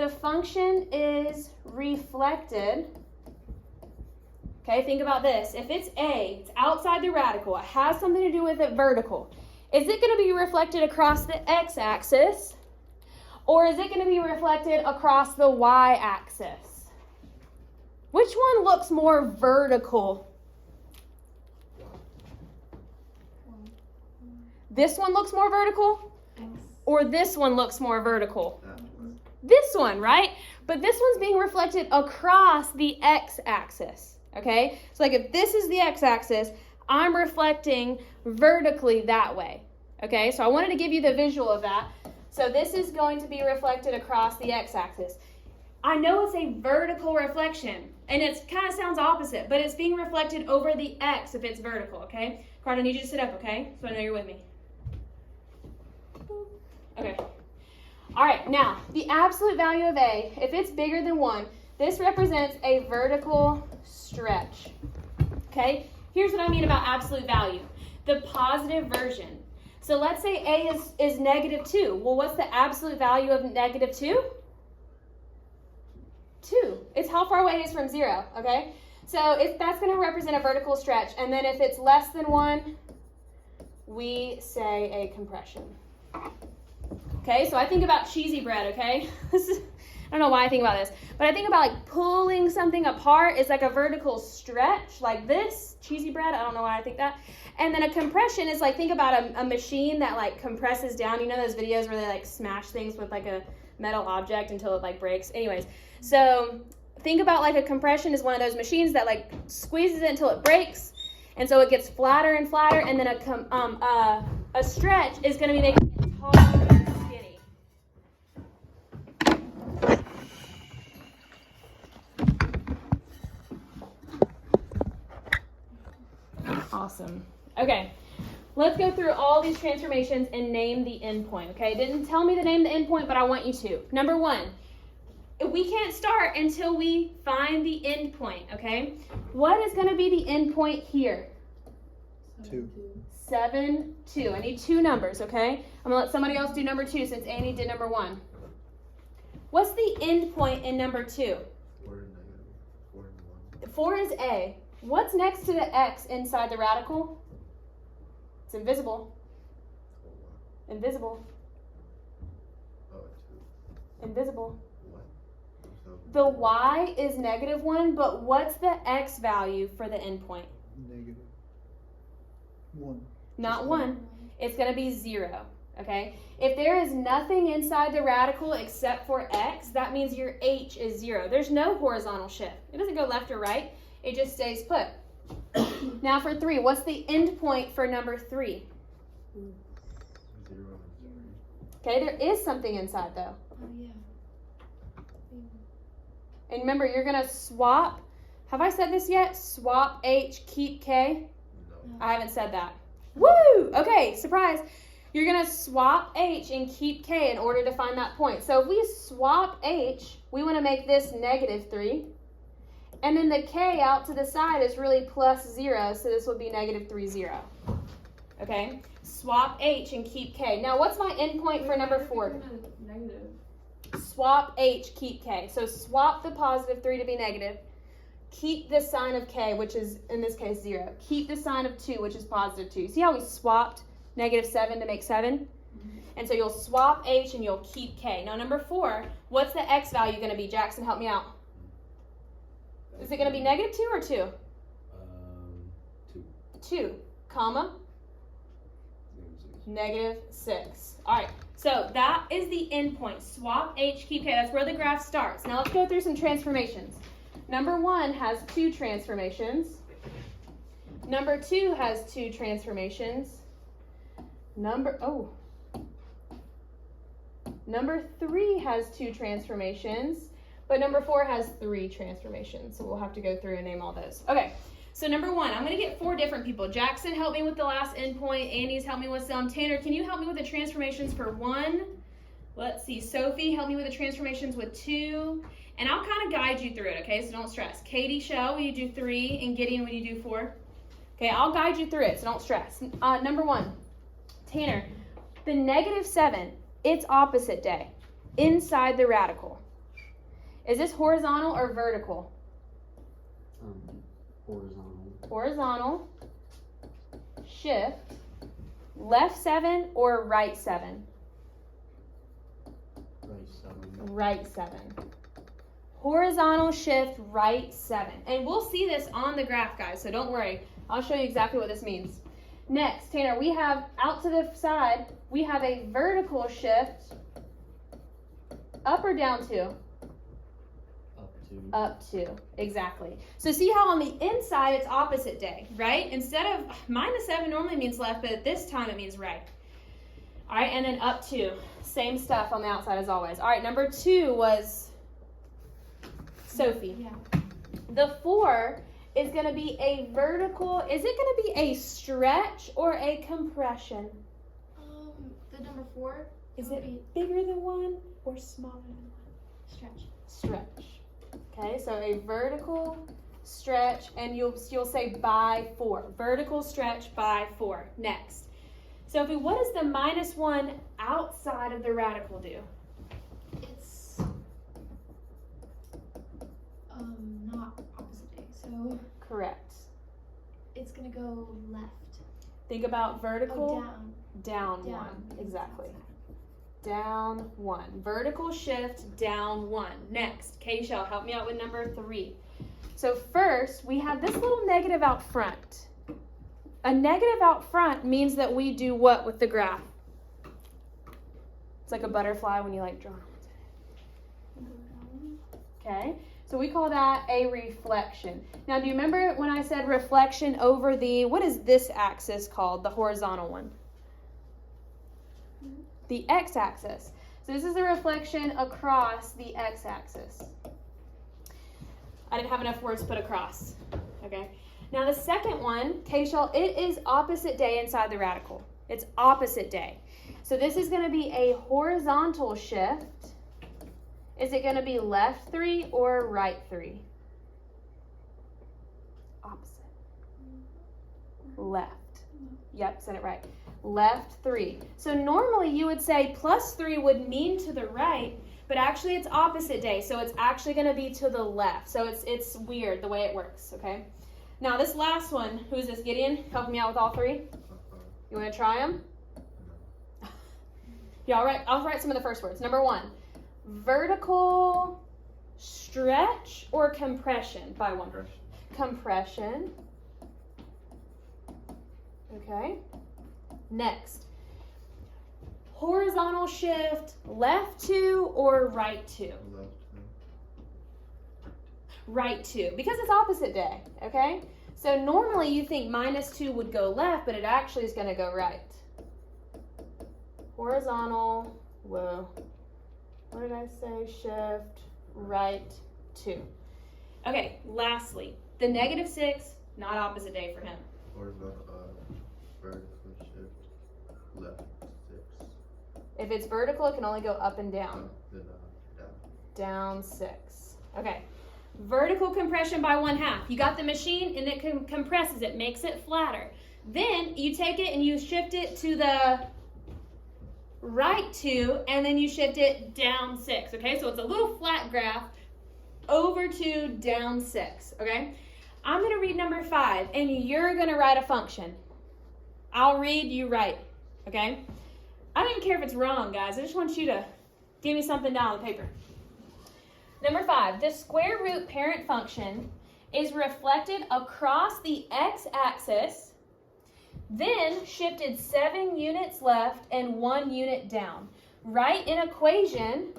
the function is reflected. Okay, think about this. If it's A, it's outside the radical, it has something to do with it vertical. Is it going to be reflected across the x-axis, or is it going to be reflected across the y-axis? Which one looks more vertical? This one looks more vertical? Or this one looks more vertical? This one, right? But this one's being reflected across the x-axis, okay? So like if this is the x-axis, I'm reflecting vertically that way, okay? So I wanted to give you the visual of that. So this is going to be reflected across the x-axis. I know it's a vertical reflection, and it kind of sounds opposite, but it's being reflected over the x if it's vertical, okay? Carter, I need you to sit up, okay? So I know you're with me. Okay. All right, now, the absolute value of A, if it's bigger than 1, this represents a vertical stretch, okay? Here's what I mean about absolute value, the positive version. So let's say A is negative 2. Well, what's the absolute value of negative 2? 2. It's how far away it is from 0, okay? So that's going to represent a vertical stretch. And then if it's less than 1, we say a compression. Okay, so I think about cheesy bread, okay? I don't know why I think about this, but I think about like pulling something apart is like a vertical stretch, like this, cheesy bread, I don't know why I think that. And then a compression is like, think about a machine that like compresses down, you know those videos where they like smash things with like a metal object until it like breaks? Anyways, so think about like a compression is one of those machines that like squeezes it until it breaks, and so it gets flatter and flatter, and then a stretch is going to be making it taller and skinny. Awesome. Okay, let's go through all these transformations and name the endpoint, okay? It didn't tell me to name the endpoint, but I want you to. Number 1, we can't start until we find the endpoint, okay? What is going to be the endpoint here? 2. 7, 2. I need 2 numbers, okay? I'm going to let somebody else do number 2 since Annie did number 1. What's the endpoint in number 2? 4 and negative. 4 and 1. 4 is A. What's next to the x inside the radical? It's invisible. Invisible. Oh, 2. Invisible. What? The y is negative 1, but what's the x value for the endpoint? Negative 1. Not 1. It's going to be 0, okay? If there is nothing inside the radical except for x, that means your h is 0. There's no horizontal shift. It doesn't go left or right. It just stays put. Now for 3, what's the endpoint for number 3? 0 and 3. Okay, there is something inside though. Oh, yeah. And remember, you're going to swap. Have I said this yet? Swap h, keep k. No. I haven't said that. Woo! Okay, surprise. You're going to swap h and keep k in order to find that point. So if we swap h, we want to make this negative 3. And then the k out to the side is really plus 0, so this would be negative 3, 0. Okay? Swap h and keep k. Now, what's my endpoint for number 4? Negative. Swap h, keep k. So swap the positive 3 to be negative. Keep the sign of k, which is, in this case, 0. Keep the sign of 2, which is positive 2. See how we swapped negative 7 to make 7? Mm-hmm. And so you'll swap h and you'll keep k. Now, number 4, what's the x value going to be? Jackson, help me out. Is it going to be negative 2 or 2? 2. 2, comma, negative 6. All right, so that is the endpoint. Swap h, keep k. That's where the graph starts. Now let's go through some transformations. Number 1 has 2 transformations. Number 2 has 2 transformations. Number 3 has 2 transformations. But number 4 has 3 transformations, so we'll have to go through and name all those. Okay, so number 1, I'm going to get 4 different people. Jackson, help me with the last endpoint. Annie's, help me with some. Tanner, can you help me with the transformations for 1? Let's see. Sophie, help me with the transformations with 2. And I'll kind of guide you through it, okay, so don't stress. Katie, Shell, will you do 3? And Gideon, will you do 4? Okay, I'll guide you through it, so don't stress. Number 1, Tanner, the negative 7, it's opposite day, inside the radical. Is this horizontal or vertical? Horizontal. Horizontal. Shift. Left 7 or right 7? Right 7. Right 7. Horizontal shift, right 7. And we'll see this on the graph, guys, so don't worry. I'll show you exactly what this means. Next, Tanner, we have out to the side, we have a vertical shift. Up or down 2? Up 2. Up 2, exactly. So see how on the inside it's opposite day, right? Instead of -7 normally means left, but at this time it means right. All right, and then up 2. Same stuff on the outside as always. All right, number 2 was Sophie. Yeah. The 4 is going to be a vertical. Is it going to be a stretch or a compression? The number 4. Is it bigger than 1 or smaller than 1? Stretch. Stretch. Okay, so a vertical stretch, and you'll say by 4. Vertical stretch by 4. Next. Sophie, what does the -1 outside of the radical do? It's not opposite day, so Correct. it's gonna go left. Think about vertical. Oh, down. Down Down. 1. Exactly. Down 1. Vertical shift, down 1. Next, K-Shell, help me out with number 3. So first, we have this little negative out front. A negative out front means that we do what with the graph? It's like a butterfly when you like draw. Okay, so we call that a reflection. Now, do you remember when I said reflection over the, what is this axis called, the horizontal one? The x-axis. So this is a reflection across the x-axis. I didn't have enough words to put across. Okay. Now the second one, K-Shell, it is opposite day inside the radical. It's opposite day. So this is going to be a horizontal shift. Is it going to be left 3 or right 3? Opposite. Left. Yep, said it right. Left 3. So normally you would say +3 would mean to the right, but actually it's opposite day. So it's actually going to be to the left. So it's weird the way it works, okay? Now this last one, who's this, Gideon? Helping me out with all 3? You want to try them? Yeah, I'll write some of the first words. Number 1, vertical stretch or compression by 1. Compression. Okay. Next, horizontal shift, left 2 or right 2? Left 2. Right 2, because it's opposite day, okay? So normally you think -2 would go left, but it actually is going to go right. Horizontal, whoa, what did I say? Shift, right 2. Okay, lastly, the -6, not opposite day for him. Horizontal, vertical shift, left 6. If it's vertical, it can only go up and down. Then down. Down 6. Okay. Vertical compression by 1/2. You got the machine and it compresses it, makes it flatter. Then you take it and you shift it to the right 2, and then you shift it down 6. Okay, so it's a little flat graph over to down 6. Okay, I'm going to read number 5, and you're going to write a function. I'll read, you write. Okay, I don't even care if it's wrong, guys. I just want you to give me something down on the paper. Number 5, the square root parent function is reflected across the x-axis, then shifted 7 units left and 1 unit down. Write an equation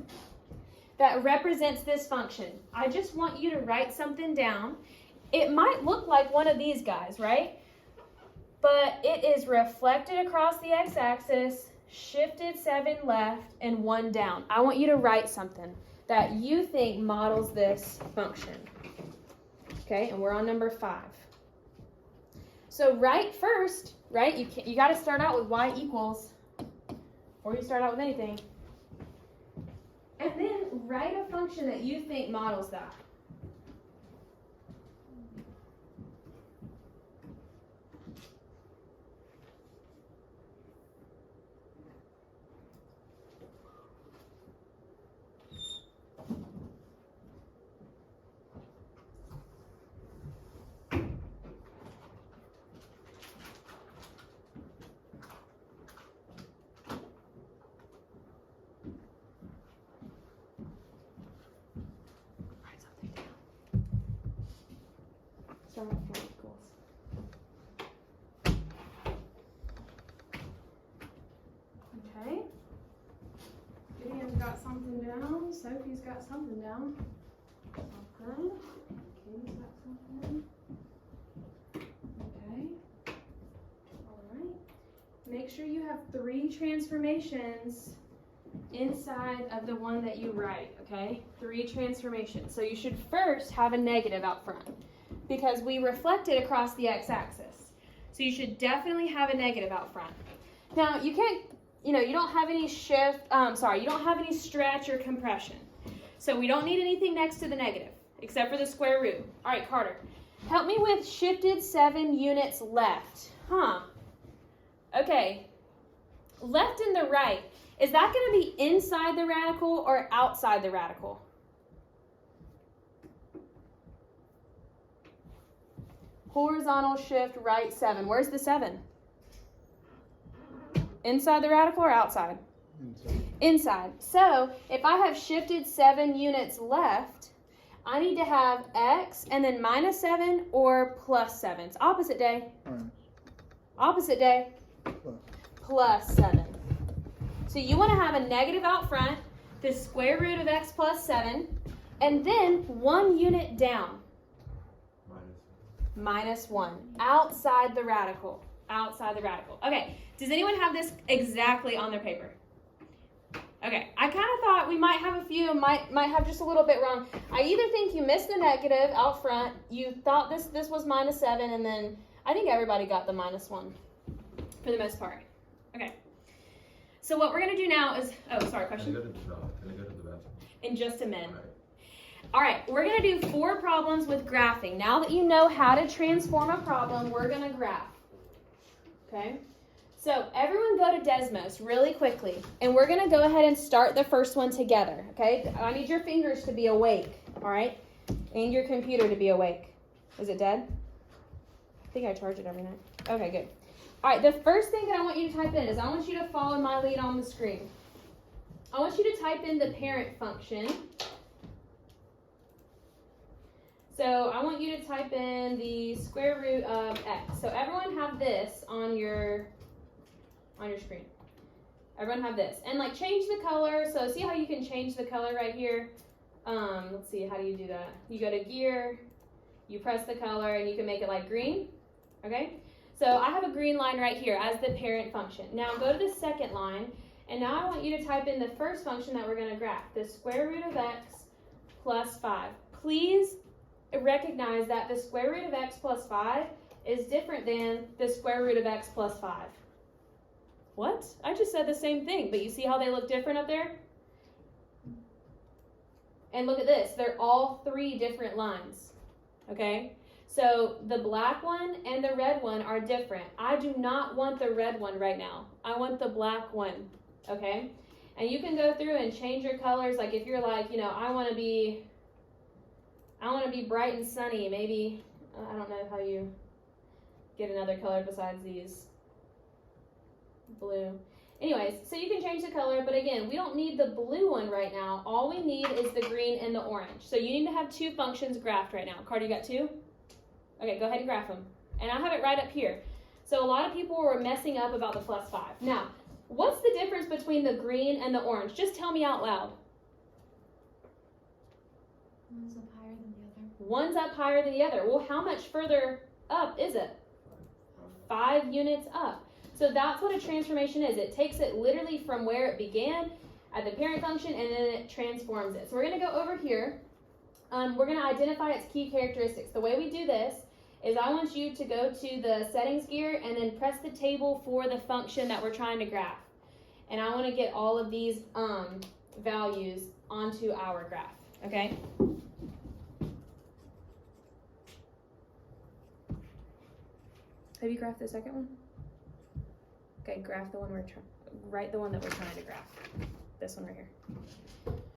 that represents this function. I just want you to write something down. It might look like one of these guys, right? But it is reflected across the x-axis, shifted 7 left and 1 down. I want you to write something that you think models this function. Okay, and we're on number 5. So write first, right? You got to start out with y equals, or you start out with anything. And then write a function that you think models that. Start with 4 equals. Okay. Gideon's got something down. Sophie's got something down. Okay. Katie's got something. Okay. Alright. Make sure you have 3 transformations inside of the one that you write, okay? 3 transformations. So you should first have a negative out front because we reflect it across the x-axis. So you should definitely have a negative out front. Now, you can't, you don't have any you don't have any stretch or compression. So we don't need anything next to the negative except for the square root. All right, Carter, help me with shifted 7 units left. Okay, left and the right. Is that going to be inside the radical or outside the radical? Horizontal shift right 7. Where's the 7? Inside the radical or outside? Inside. Inside. So if I have shifted 7 units left, I need to have x and then minus 7 or plus 7. It's opposite day. Minus. Opposite day. Plus. Plus 7. So you want to have a negative out front, the square root of x plus 7, and then 1 unit down. Minus 1. Outside the radical. Outside the radical. Okay, does anyone have this exactly on their paper? Okay, I kind of thought we might have a few, might have just a little bit wrong. I either think you missed the negative out front, you thought this was minus 7, and then I think everybody got the minus 1 for the most part. Okay. So what we're going to do now is, question? Can I go to the bathroom? In just a minute. All right, we're going to do 4 problems with graphing. Now that you know how to transform a problem, we're going to graph. Okay? So everyone go to Desmos really quickly, and we're going to go ahead and start the first one together. Okay? I need your fingers to be awake, all right? And your computer to be awake. Is it dead? I think I charge it every night. Okay, good. All right, the first thing that I want you to type in is I want you to follow my lead on the screen. I want you to type in the parent function. So I want you to type in the square root of x. So everyone have this on your screen. Everyone have this. And like change the color. So see how you can change the color right here? Let's see, how do you do that? You go to gear, you press the color, and you can make it like green. Okay? So I have a green line right here as the parent function. Now go to the second line, and now I want you to type in the first function that we're going to graph, the square root of x plus 5. Please recognize that the square root of x plus 5 is different than the square root of x plus 5. What? I just said the same thing, but you see how they look different up there? And look at this. They're all 3 different lines. Okay? So the black one and the red one are different. I do not want the red one right now. I want the black one. Okay? And you can go through and change your colors. Like if you're like, I want to be bright and sunny. Maybe, I don't know how you get another color besides these. Blue. Anyways, so you can change the color, but again, we don't need the blue one right now. All we need is the green and the orange. So you need to have 2 functions graphed right now. Carter, you got 2? Okay, go ahead and graph them. And I have it right up here. So a lot of people were messing up about the plus 5. Now, what's the difference between the green and the orange? Just tell me out loud. One's up higher than the other. One's up higher than the other. Well, how much further up is it? 5 units up. So that's what a transformation is. It takes it literally from where it began at the parent function, and then it transforms it. So we're going to go over here. We're going to identify its key characteristics. The way we do this is I want you to go to the settings gear and then press the table for the function that we're trying to graph. And I want to get all of these values onto our graph. Okay? Have you graphed the second one? Okay, graph the one write the one that we're trying to graph. This one right here.